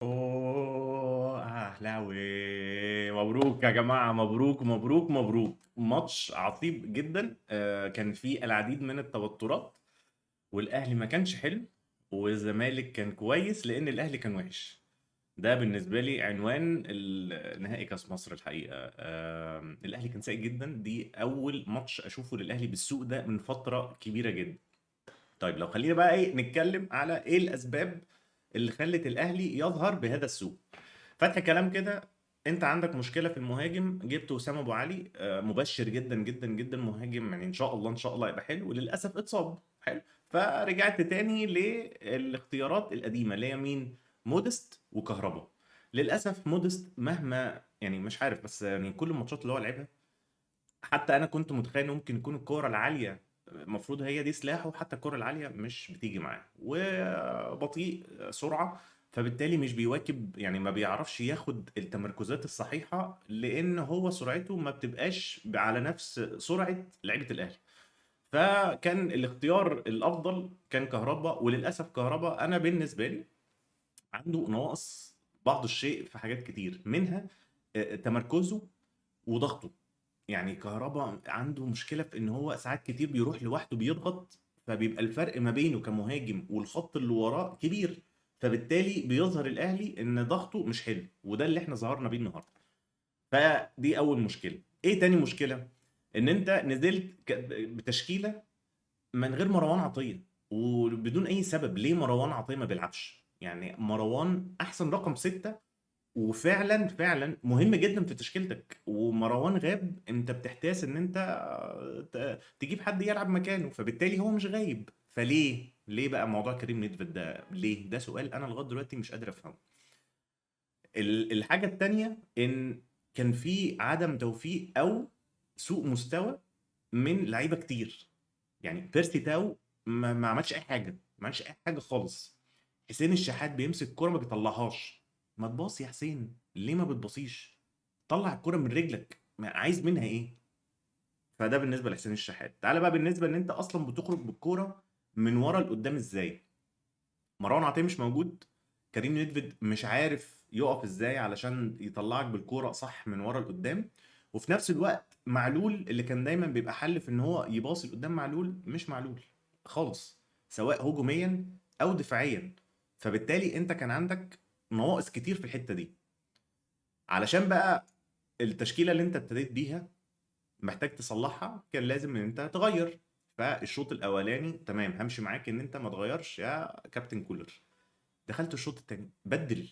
اوه لهوي، مبروك يا جماعة، مبروك مبروك مبروك. ماتش عصيب جدا. كان فيه العديد من التوترات، والاهلي ما كانش حلو، والزمالك كان كويس لان الاهلي كان وحش. ده بالنسبة لي عنوان نهائي كاس مصر الحقيقة. الاهلي كان سيء جدا، دي اول ماتش اشوفه للاهلي بالسوء ده من فترة كبيرة جدا. طيب لو خلينا بقى نتكلم على ايه الاسباب اللي خلت الاهلي يظهر بهذا السوء. فتح كلام كده. انت عندك مشكله في المهاجم، جبت وسام ابو علي، مبشر جدا جدا جدا، مهاجم يعني ان شاء الله ان شاء الله يبقى حلو، وللاسف اتصاب. حلو. فرجعت تاني للاختيارات القديمه اللي هي مين؟ مودست وكهربا. للاسف مودست مهما يعني مش عارف، بس يعني كل الماتشات اللي هو لعبها، حتى انا كنت متخيل إن ممكن يكون الكوره العاليه المفروض هي دي سلاحه، حتى الكوره العاليه مش بتيجي معاه، وبطيء سرعه. فبالتالي مش بيواكب، يعني ما بيعرفش ياخد التمركزات الصحيحه، لان هو سرعته ما بتبقاش على نفس سرعه لعيبه الاهلي. فكان الاختيار الافضل كان كهربا، وللاسف كهربا انا بالنسبه لي عنده نواقص بعض الشيء في حاجات كتير منها، تمركزه وضغطه. يعني كهربا عنده مشكلة في ان هو ساعات كتير بيروح لوحده بيضغط، فبيبقى الفرق ما بينه كمهاجم والخط اللي وراه كبير. فبالتالي بيظهر الاهلي ان ضغطه مش حلو، وده اللي احنا ظهرنا بيه النهارده. فدي اول مشكلة. ايه تاني مشكلة؟ ان انت نزلت بتشكيلة من غير مروان عطية، وبدون اي سبب. ليه مروان عطية ما بيلعبش؟ يعني مروان احسن رقم ستة، وفعلا فعلا مهم جدا في تشكيلتك، ومروان غاب، انت بتحتاس ان انت تجيب حد يلعب مكانه، فبالتالي هو مش غايب. فليه بقى موضوع كريم نيدفيد ده؟ ليه؟ ده سؤال انا لغايه دلوقتي مش قادر افهمه. الحاجه التانيه ان كان في عدم توفيق او سوء مستوى من لعيبه كتير. يعني بيرسي تاو ما عملش اي حاجه، ما عملش اي حاجه خالص. حسين الشحات بيمسك الكرة ما بيطلعهاش. ما تباصي يا حسين، ليه ما بتباصيش؟ طلع الكرة من رجلك، عايز منها ايه؟ فده بالنسبة لحسين الشحات. تعالى بقى بالنسبة ان انت اصلا بتخرج بالكرة من ورا لقدام ازاي. مروان عطية مش موجود، كريم نيدفيد مش عارف يقف ازاي علشان يطلعك بالكرة صح من ورا لقدام. وفي نفس الوقت معلول اللي كان دايما بيبقى حل في ان هو يباصي لقدام، معلول مش معلول خالص، سواء هجوميا او دفاعيا. فبالتالي انت كان عندك نواقص كتير في الحتة دي. علشان بقى التشكيلة اللي انت ابتديت بيها محتاج تصلحها، كان لازم ان انت تغير. فالشوط الاولاني تمام، همشي معاك ان انت ما تغيرش يا كابتن كولر. دخلت الشوط التاني بدل.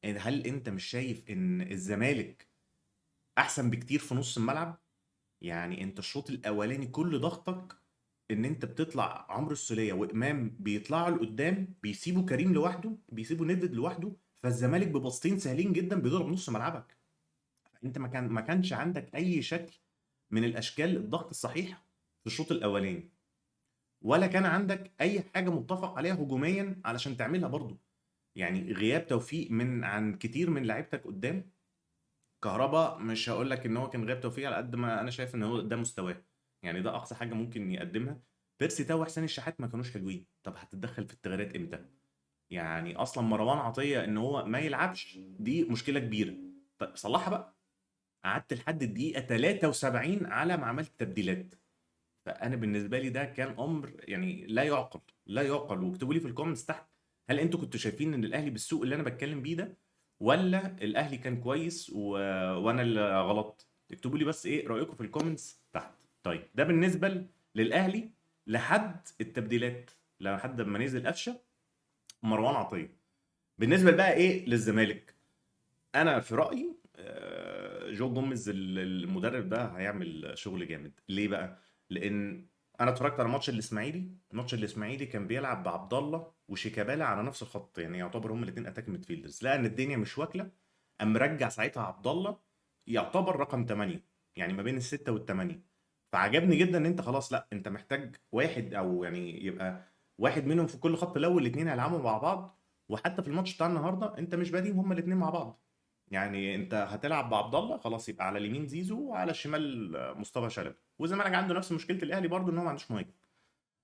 يعني هل انت مش شايف ان الزمالك احسن بكتير في نص الملعب؟ يعني انت الشوط الاولاني كل ضغطك ان انت بتطلع عمرو السولية وامام بيطلعوا لقدام، بيسيبوا كريم لوحده، بيسيبوا ندد لوحده، فالزمالك ببسطين سهلين جدا بيضرب نص ملعبك. انت ما كانش عندك اي شكل من الاشكال الضغط الصحيح في الشوط الاولاني، ولا كان عندك اي حاجه متفق عليها هجوميا علشان تعملها برضو. يعني غياب توفيق من عن كتير من لعيبتك قدام. كهربا مش هقول لك ان هو كان غياب توفيق، على قد ما انا شايف ان هو ده مستواه، يعني ده اقصى حاجه ممكن يقدمها. بيرسي تاو وحسين الشحات ما كانوش حلوين. طب هتتدخل في التغييرات امتى؟ يعني اصلا مروان عطيه ان هو ما يلعبش دي مشكله كبيره. طب صلحها بقى. قعدت لحد الدقيقه 73 على ما عملت تبديلات. فانا بالنسبه لي ده كان امر يعني لا يعقل، لا يعقل. واكتبوا لي في الكومنتس تحت، هل انتوا كنتوا شايفين ان الاهلي بالسوء اللي انا بتكلم بيه ده، ولا الاهلي كان كويس وانا اللي غلط؟ اكتبوا لي بس ايه رايكم في الكومنتس تحت. طيب ده بالنسبه للاهلي لحد التبديلات، لحد ما نزل قفشه ومروان عطيه. بالنسبه بقى ايه للزمالك، انا في رايي جو جوميز المدرب ده هيعمل شغل جامد. ليه بقى؟ لان انا اتفرجت على ماتش الاسماعيلي كان بيلعب بعبد الله وشيكابالا على نفس الخط، يعني يعتبر هما الاثنين اتاك ميدفيلدرز. لقى ان الدنيا مش واكله، قام مرجع ساعتها عبد الله يعتبر رقم 8، يعني ما بين الستة والثمانية. فعجبني جدا ان انت خلاص، لا انت محتاج واحد، او يعني يبقى واحد منهم في كل خط. الاول الاثنين هيلعبوا مع بعض. وحتى في الماتش بتاع النهارده انت مش بادئين هما الاثنين مع بعض. يعني انت هتلعب بعبد الله خلاص، يبقى على اليمين زيزو وعلى الشمال مصطفى شلبي. والزمالك عنده نفس مشكله الاهلي برضو، ان هو ما عندوش مهاجم.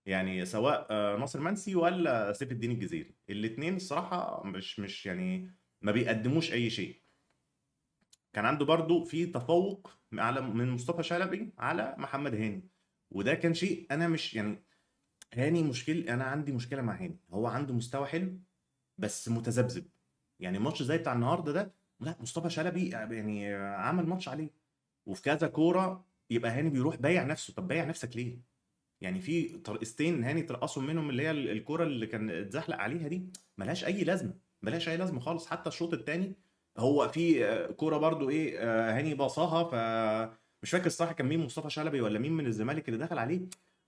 يعني سواء ناصر منسي ولا سيف الدين الجزيري، الاثنين الصراحه مش يعني ما بيقدموش اي شيء. كان عنده برضو في تفوق على من مصطفى شلبي على محمد هاني، وده كان شيء انا مش يعني. هاني مشكلة، انا عندي مشكلة مع هاني، هو عنده مستوى حلو بس متذبذب. يعني ماتش زي بتاع النهارده ده، لا مصطفى شلبي يعني عمل ماتش عليه، وفي كذا كوره يبقى هاني بيروح بايع نفسه. طب بايع نفسك ليه؟ يعني في طريقتين هاني ترقصوا منهم، اللي هي الكوره اللي كان اتزحلق عليها دي، ملهاش اي لازمه، ملهاش اي لازمه خالص. حتى الشوط الثاني هو في كوره برضو ايه، هاني باصاها، ف مش فاكر الصراحه كان مين، مصطفى شلبي ولا مين من الزمالك اللي دخل عليه،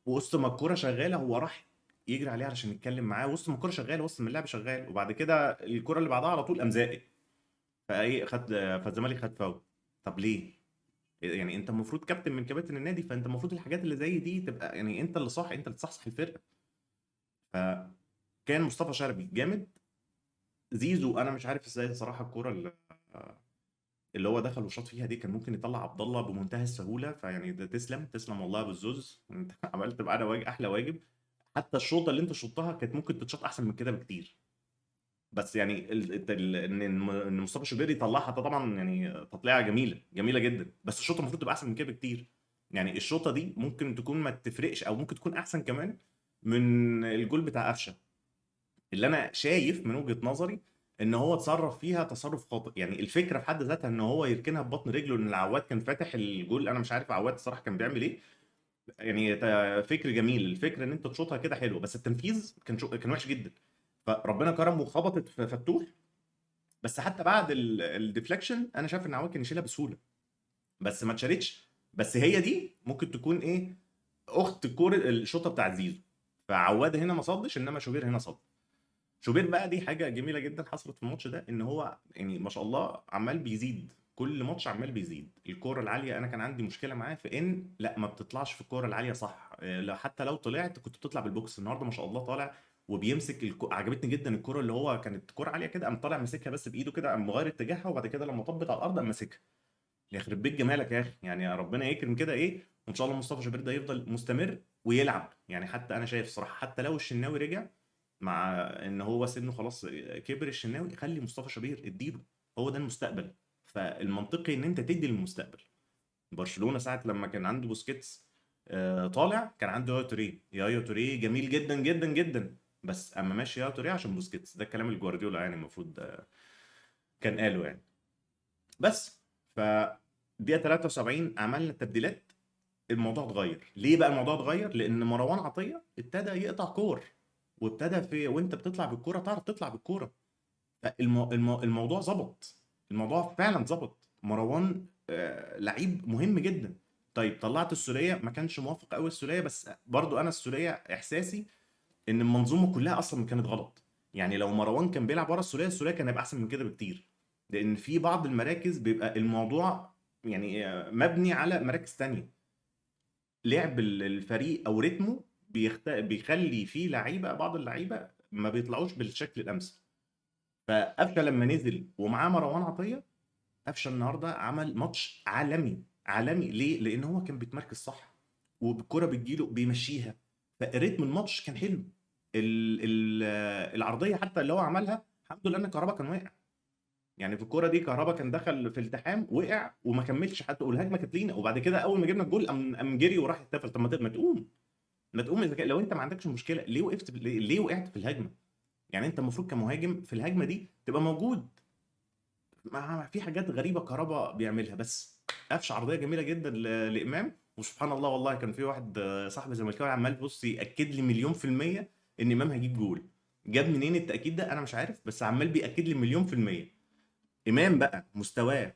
وسط ما الكوره شغاله هو راح يجري عليه علشان يتكلم معاه، وسط ما الكوره شغاله، وسط ما اللعب شغال، وبعد كده الكوره اللي بعدها على طول قام زائق، فايه خد، فالزمالك خد فاول. طب ليه؟ يعني انت المفروض كابتن من كباتن النادي، فانت المفروض الحاجات اللي زي دي تبقى يعني انت اللي صح، انت اللي تصحصح الفرقه. فكان مصطفى شلبي جامد. زيزو انا مش عارف ازاي صراحه، الكوره اللي هو دخل وشاط فيها دي كان ممكن يطلع عبد الله بمنتهى السهوله، فيعني ده تسلم تسلم والله بالزوز، انت عملت معانا واجب، احلى واجب. حتى الشوطه اللي انت شطها كانت ممكن تتشاط احسن من كده بكتير. بس يعني ان مصطفى شوبير يطلعها ده طبعا يعني تطليعه جميله جميله جدا، بس الشوطه المفروض تبقى احسن من كده بكتير. يعني الشوطه دي ممكن تكون ما تفرقش، او ممكن تكون احسن كمان من الجول بتاع قفشه، اللي انا شايف من وجهه نظري ان هو اتصرف فيها تصرف خاطئ. يعني الفكره في حد ذاتها ان هو يركنها ببطن رجله، ان العواد كان فاتح الجول، انا مش عارف عواد الصراحه كان بيعمل ايه. يعني فكر جميل، الفكره ان انت تشوطها كده حلوه، بس التنفيذ كان وحش جدا. فربنا كرم وخبطت في فتوح. بس حتى بعد الديفليكشن انا شايف ان عواد كان يشيلها بسهوله، بس ما اتشالتش. بس هي دي ممكن تكون ايه، اخت الكوره الشوطه بتاعت زيزو. فعواد هنا ما صدش، انما شوبير هنا صد. شوبير بقى دي حاجه جميله جدا حصلت في الماتش ده، ان هو يعني ما شاء الله عمال بيزيد، كل ماتش عمال بيزيد الكوره العاليه. انا كان عندي مشكله معاه في ان لا ما بتطلعش في الكوره العاليه صح، لو حتى لو طلعت كنت بتطلع بالبوكس. النهارده ما شاء الله طالع وبيمسك عجبتني جدا الكوره اللي هو كانت كوره عاليه كده، قام طالع ماسكها بس بايده كده، قام مغير اتجاهها، وبعد كده لما طبت على الارض قام ماسكها. يخرب بيت جمالك يا اخي، يعني يا ربنا يكرم كده ايه، وان شاء الله مصطفى شوبير ده يفضل مستمر ويلعب. يعني حتى انا شايف صراحه، حتى لو الشناوي رجع، مع ان هو سنه خلاص كبر الشناوي، خلي مصطفى شوبير اديله، هو ده المستقبل. فالمنطقي ان انت تدي للمستقبل. برشلونة ساعة لما كان عنده بوسكيتس طالع، كان عنده يايا توريه، يايا توريه جميل جدا جدا جدا، بس اما ماشي يايا توريه عشان بوسكيتس، ده الكلام اللي جوارديولا يعني المفروض كان قاله يعني. بس ف دقيقة 73 عملنا التبديلات، الموضوع اتغير. ليه بقى الموضوع اتغير؟ لان مروان عطية ابتدى يقطع كور، وابتدى في وانت بتطلع بالكوره تعرف تطلع بالكوره. الموضوع ظبط، الموضوع فعلا ظبط. مروان لعيب مهم جدا. طيب طلعت السوليه، ما كانش موافق قوي السوليه، بس برضو انا السوليه احساسي ان المنظومه كلها اصلا كانت غلط. يعني لو مروان كان بيلعب ورا السوليه، السوليه كان هيبقى احسن من كده بكتير. لان في بعض المراكز بيبقى الموضوع يعني مبني على مراكز تانية. لعب الفريق او رتمه بيخلي فيه لعيبه، بعض اللعيبه ما بيطلعوش بالشكل الامثل. فقفشه لما نزل ومعاه مروان عطيه، قفشه النهارده عمل ماتش عالمي عالمي. ليه؟ لان هو كان بيتمركز صح، وبالكره بتجيله بيمشيها، فريتم الماتش كان حلو. ال العرضيه حتى اللي هو عملها، الحمد لله ان كهربا كان واقع. يعني في الكوره دي كهربا كان دخل في التحام وقع وما كملش حتى، والهجمه كانت لينا، وبعد كده اول ما جبنا الجول قام جري وراح يحتفل. طب ما تقوم، ما تقوم إذا لو انت ما عندكش مشكله، ليه وقفت ليه وقعت في الهجمه؟ يعني انت المفروض كمهاجم في الهجمه دي تبقى موجود. في حاجات غريبه كهربا بيعملها، بس قفش عرضيه جميله جدا لامام، وسبحان الله والله كان في واحد صاحبي زملكاوي عمال بص ياكد لي مليون في الميه ان امام هيجيب جول. جاب منين التاكيد ده انا مش عارف، بس عمال بياكد لي مليون في الميه. امام بقى مستواه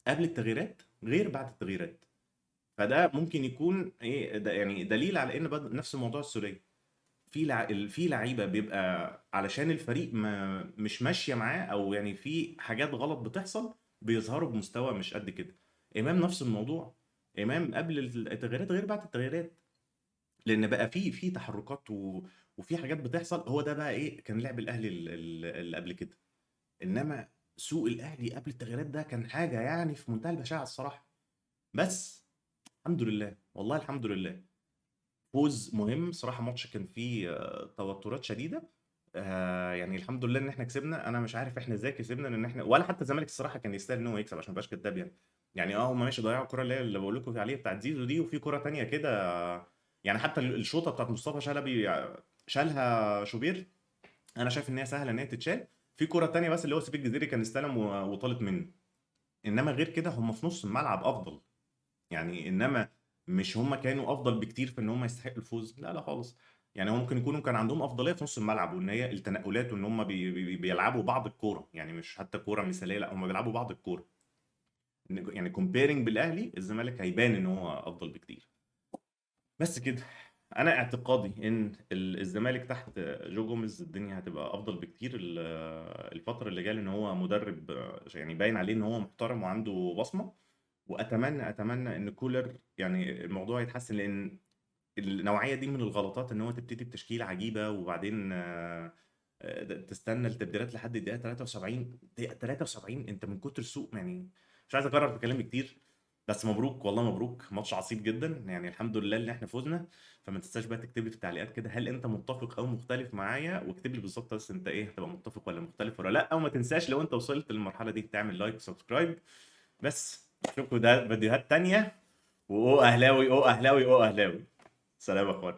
قبل التغييرات غير بعد التغييرات، فده ممكن يكون ايه ده، يعني دليل على ان نفس موضوع السوليه. في لعيبه بيبقى علشان الفريق ما مش ماشيه معاه، او يعني في حاجات غلط بتحصل، بيظهروا بمستوى مش قد كده. امام نفس الموضوع، امام قبل التغييرات غير بعد التغييرات، لان بقى في تحركات وفي حاجات بتحصل. هو ده بقى ايه كان لعب الاهلي اللي قبل كده. انما سوق الاهلي قبل التغييرات ده كان حاجه يعني في منتهى البشاعه الصراحه. بس الحمد لله والله الحمد لله، فوز مهم صراحه. ماتش كان فيه توترات شديده، يعني الحمد لله ان احنا كسبنا. انا مش عارف احنا ازاي كسبنا، لان احنا ولا حتى الزمالك الصراحه كان يستاهل ان هو يكسب، عشان ما ابقاش كداب يعني. يعني هم ماشي ضيعوا الكره اللي بقول لكم عليها بتاعت زيزو دي، وفي كره تانية كده. يعني حتى الشوطه بتاعت مصطفى شلبي شالها شوبير، انا شايف ان هي سهله ان هي تتشال. في كره تانية بس اللي هو سيف الجزيري كان استلم وطالت منه. انما غير كده هم في نص الملعب افضل. يعني انما مش هم كانوا افضل بكتير في ان هم يستحقوا الفوز، لا لا خالص. يعني هو ممكن يكونوا كان عندهم افضليه في نص الملعب، وان هي التنقلات، وان هم بيلعبوا بعض الكوره، يعني مش حتى كوره مثاليه، لا هم بيلعبوا بعض الكوره. يعني كومبيرنج بالاهلي، الزمالك هيبان ان هو افضل بكتير. بس كده. انا اعتقادي ان الزمالك تحت جو جوميز الدنيا هتبقى افضل بكتير الفتره اللي جايه، لان هو مدرب يعني باين عليه ان هو محترم وعنده بصمه. اتمنى ان كولر يعني الموضوع يتحسن، لان النوعيه دي من الغلطات، ان هو تبتدي بتشكيله عجيبه وبعدين تستنى التبديلات لحد الدقيقه 73. دقيقه 73 انت من كتر السوق يعني. مش عايز اكرر في كلامي كتير. بس مبروك والله مبروك، ماتش عصيب جدا يعني. الحمد لله ان احنا فزنا. فما تنساش بقى تكتب لي في التعليقات كده هل انت متفق او مختلف معايا، واكتب لي بالظبط بس انت ايه، هتبقى متفق ولا مختلف ولا لا. وما تنساش لو انت وصلت للمرحله دي تعمل لايك وسبسكرايب. بس اشوفكم ده فيديوهات تانية. واو اهلاوي او اهلاوي او اهلاوي. سلام يا اخوان.